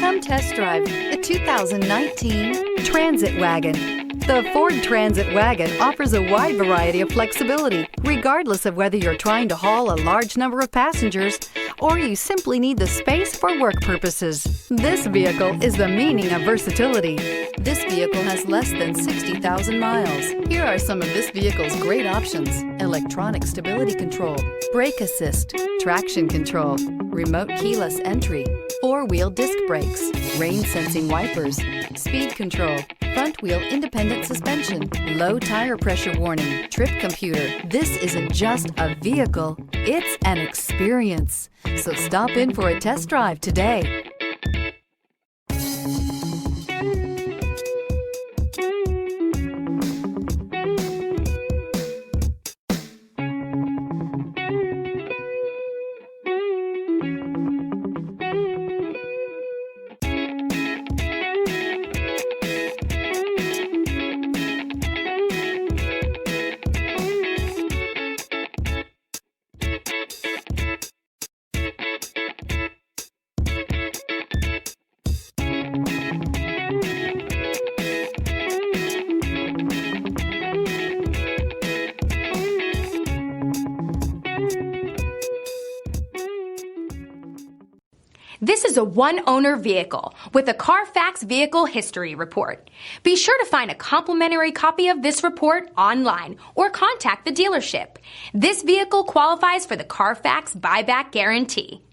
Come test drive the 2019 Transit Wagon. The Ford Transit Wagon offers a wide variety of flexibility, regardless of whether you're trying to haul a large number of passengers or you simply need the space for work purposes. This vehicle is the meaning of versatility. This vehicle has less than 60,000 miles. Here are some of this vehicle's great options: electronic stability control, brake assist, traction control, remote keyless entry, four-wheel disc brakes, rain-sensing wipers, speed control, front-wheel independent suspension, low tire pressure warning, trip computer. This isn't just a vehicle, it's an experience. So stop in for a test drive today. This is a one-owner vehicle with a CARFAX Vehicle History Report. Be sure to find a complimentary copy of this report online or contact the dealership. This vehicle qualifies for the CARFAX Buyback Guarantee.